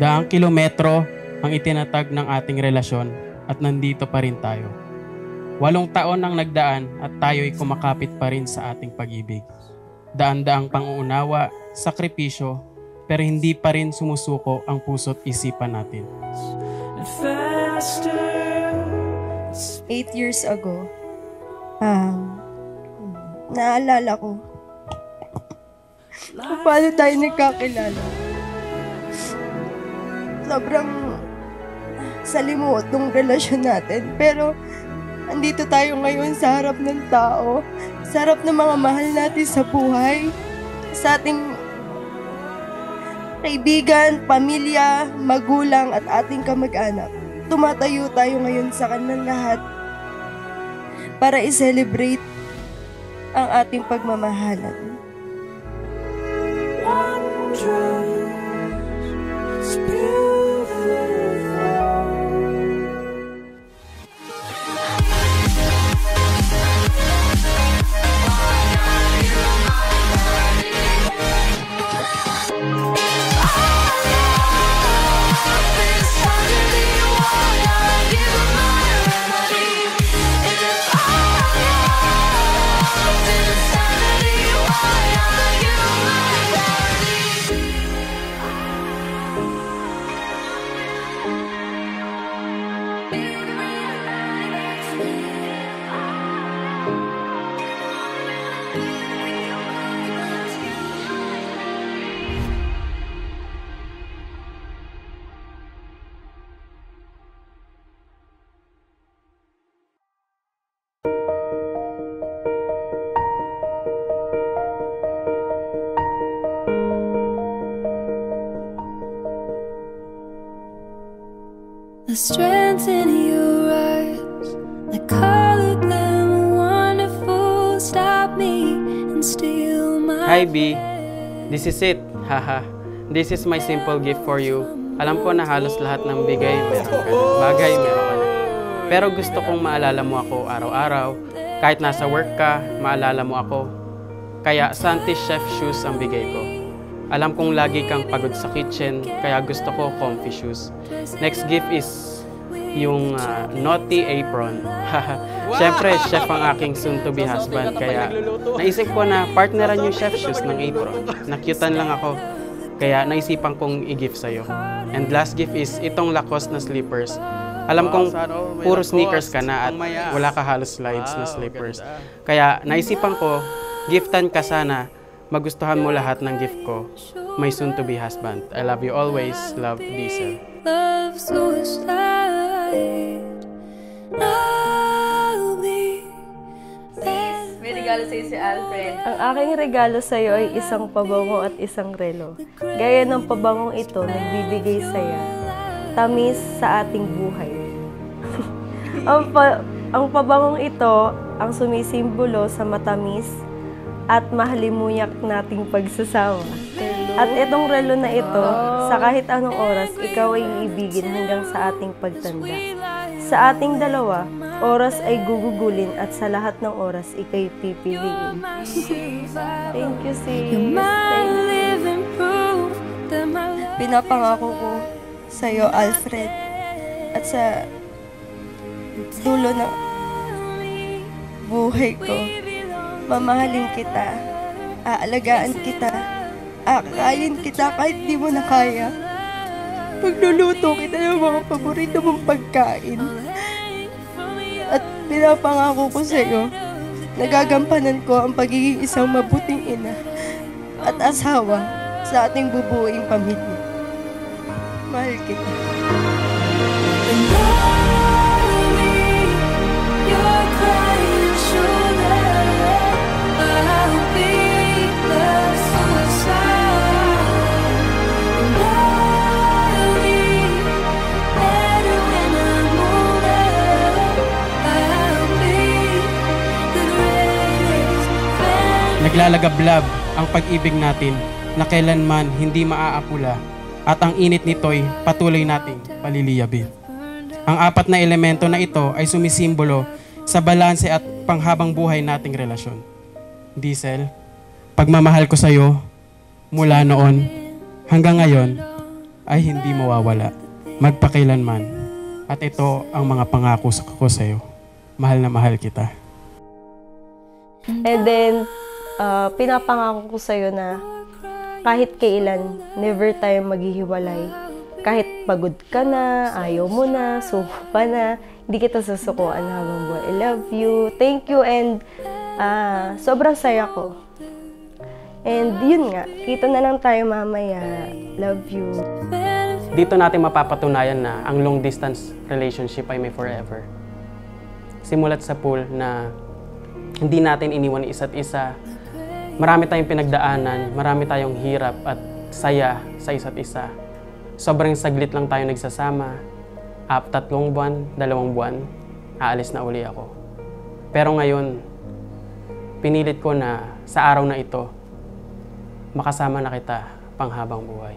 Daang kilometro ang itinatag ng ating relasyon at nandito pa rin tayo. 8 taon ang nagdaan at tayo'y kumakapit pa rin sa ating pag-ibig. Daan-daang panguunawa, sakripisyo, pero hindi pa rin sumusuko ang puso't isipan natin. 8 years ago, naalala ko kung paano tayo nagkakilala. Sobrang salimuot ng relasyon natin, pero andito tayo ngayon sa harap ng tao, sa harap ng mga mahal natin sa buhay, sa ating kaibigan, pamilya, magulang at ating kamag-anak. Tumatayo tayo ngayon sa kanilang lahat para i-celebrate ang ating pagmamahalan. The strength in your eyes, the color them wonderful. Stop me and steal my Hi B, this is it. Haha. This is my simple gift for you. Alam ko na halos lahat ng bigay meron ka na. Bagay meron ka na. Pero gusto kong maalala mo ako araw-araw. Kahit nasa work ka, maalala mo ako. Kaya Santi Chef Shoes ang bigay ko. Alam kong lagi kang pagod sa kitchen, kaya gusto ko comfy shoes. Next gift is yung naughty apron. Siyempre, chef ang aking soon-to-be husband, kaya naisip ko na partneran yung chef shoes ng apron. Nakyutan lang ako, kaya naisipan kong i-gift sa'yo. And last gift is itong Lacoste na slippers. Alam kong puro sneakers ka na at wala ka halos slides na slippers. Kaya naisipan ko, giftan ka sana. Magustuhan mo lahat ng gift ko. My soon-to-be husband. I love you always. Love, Diesel. May regalo sa'yo si Alfred. Ang aking regalo sa'yo ay isang pabango at isang relo. Gaya ng pabangong ito, nagbibigay saya, tamis sa ating buhay. Ang pabangong ito ang sumisimbolo sa matamis at mahalimuyak nating pagsasama. At itong relo na ito, sa kahit anong oras, ikaw ay iibigin hanggang sa ating pagtanda. Sa ating dalawa, oras ay gugugulin at sa lahat ng oras, ikay pipiliin. Thank you, sis. Pinapangako ko sa'yo, Alfred, at sa dulo ng buhay ko, mamahalin kita, aalagaan kita, aakayin kita kahit di mo na kaya. Pagluluto kita ng mga paborito mong pagkain. At pinapangako ko sa iyo, nagagampanan ko ang pagiging isang mabuting ina at asawa sa ating bubuing pamilya. Mahal kita. Naglalagablab ang pag-ibig natin na kailanman hindi maaapula at ang init nito'y patuloy nating paliliyabin. Ang 4 na elemento na ito ay sumisimbolo sa balanse at panghabang buhay nating relasyon. Diesel, pagmamahal ko sa iyo mula noon hanggang ngayon ay hindi mawawala, magpakailanman. At ito ang mga pangako ko sa'yo. Mahal na mahal kita. And then, pinapangako ko sa'yo na kahit kailan, never tayo maghihiwalay. Kahit pagod ka na, ayaw mo na, suko pa na, hindi kita susukuan habang buhay. I love you. Thank you and sobrang saya ko. And yun nga, kita na lang tayo mamaya. Love you. Dito natin mapapatunayan na ang long distance relationship ay may forever. Simulat sa pool na hindi natin iniwan isa't isa. Marami tayong pinagdaanan, marami tayong hirap at saya sa isa't isa. Sobrang saglit lang tayo nagsasama. 3 buwan, 2 buwan, aalis na uli ako. Pero ngayon, pinilit ko na sa araw na ito, makasama na kita panghabang buhay.